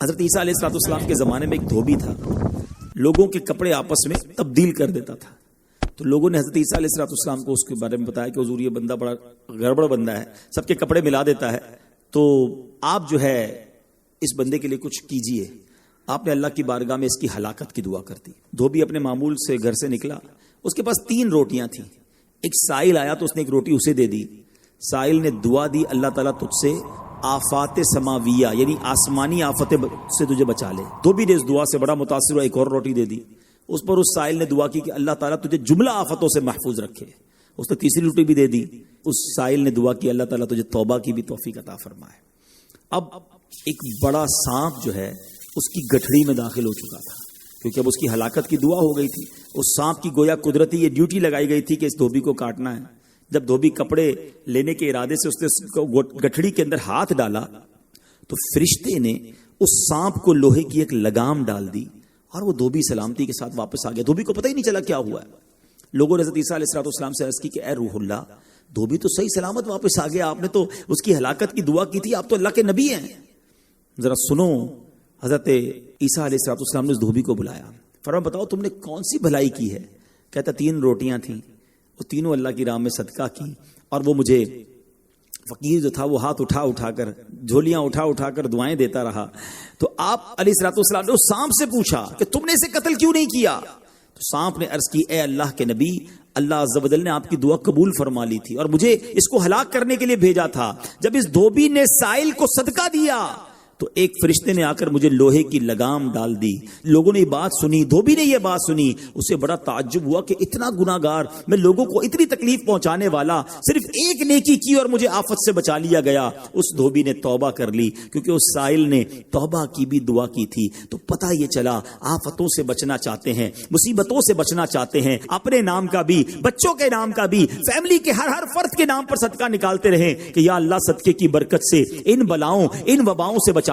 حضرت عیسیٰ علیہ السلام کے زمانے میں ایک دھوبی تھا، لوگوں کے کپڑے آپس میں تبدیل کر دیتا تھا۔ تو لوگوں نے حضرت عیسیٰ علیہ السلام کو اس کے بارے میں بتایا کہ حضور یہ بندہ بڑا گڑبڑ بندہ ہے، سب کے کپڑے ملا دیتا ہے، تو آپ جو ہے اس بندے کے لیے کچھ کیجئے۔ آپ نے اللہ کی بارگاہ میں اس کی ہلاکت کی دعا کر دی۔ دھوبی اپنے معمول سے گھر سے نکلا، اس کے پاس 3 روٹیاں تھیں۔ ایک سائل آیا تو اس نے ایک روٹی اسے دے دی۔ سائل نے دعا دی، اللہ تعالیٰ تجھ سے آفات سماویہ یعنی آسمانی آفتیں سے تجھے بچا لے۔ دھوبی نے اس دعا سے بڑا متاثر ہوا، ایک اور روٹی دے دی۔ اس پر اس سائل نے دعا کی کہ اللہ تعالیٰ تجھے جملہ آفتوں سے محفوظ رکھے۔ اس نے تیسری روٹی بھی دے دی۔ اس سائل نے دعا کی اللہ تعالیٰ تجھے توبہ کی بھی توفیق عطا فرمائے۔ اب ایک بڑا سانپ جو ہے اس کی گٹھڑی میں داخل ہو چکا تھا، کیونکہ اب اس کی ہلاکت کی دعا ہو گئی تھی۔ اس سانپ کی گویا قدرتی یہ ڈیوٹی لگائی گئی تھی کہ اس دھوبی کو کاٹنا ہے۔ جب دھوبی کپڑے لینے کے ارادے سے اس نے گٹھڑی کے اندر ہاتھ ڈالا تو فرشتے نے اس سانپ کو لوہے کی ایک لگام ڈال دی اور وہ دھوبی سلامتی کے ساتھ واپس آ گیا۔ دھوبی کو پتہ ہی نہیں چلا کیا ہوا ہے۔ لوگوں نے حضرت عیسیٰ علیہ السلام سے عرض کی کہ اے روح اللہ، دھوبی تو صحیح سلامت واپس آ گیا، آپ نے تو اس کی ہلاکت کی دعا کی تھی، آپ تو اللہ کے نبی ہیں۔ ذرا سنو، حضرت عیسیٰ علیہ السلام نے اس دھوبی کو بلایا، فرمایا بتاؤ تم نے کون سی بھلائی کی ہے؟ کہتا 3 روٹیاں تھیں، وہ تینوں اللہ کی راہ میں صدقہ کی، اور وہ مجھے فقیر جو تھا وہ ہاتھ اٹھا کر جھولیاں اٹھا کر دعائیں دیتا رہا۔ تو آپ علیہ السلام نے اس سانپ سے پوچھا کہ تم نے اسے قتل کیوں نہیں کیا؟ تو سانپ نے عرض کی اے اللہ کے نبی، اللہ عز و جل نے آپ کی دعا قبول فرما لی تھی اور مجھے اس کو ہلاک کرنے کے لیے بھیجا تھا۔ جب اس دھوبی نے سائل کو صدقہ دیا تو ایک فرشتے نے آ کر مجھے لوہے کی لگام ڈال دی۔ لوگوں نے یہ بات سنی، دھوبی نے یہ بات سنی، اسے بڑا تعجب ہوا کہ اتنا گناہگار میں، لوگوں کو اتنی تکلیف پہنچانے والا، صرف ایک نیکی کی اور مجھے آفت سے بچا لیا گیا۔ اس دھوبی نے توبہ کر لی، کیونکہ اس سائل نے توبہ کی بھی دعا کی تھی۔ تو پتہ یہ چلا آفتوں سے بچنا چاہتے ہیں، مصیبتوں سے بچنا چاہتے ہیں، اپنے نام کا بھی، بچوں کے نام کا بھی، فیملی کے ہر فرد کے نام پر صدقہ نکالتے رہیں کہ یا اللہ صدقے کی برکت سے ان بلاؤں، ان وباؤں سے بچانا۔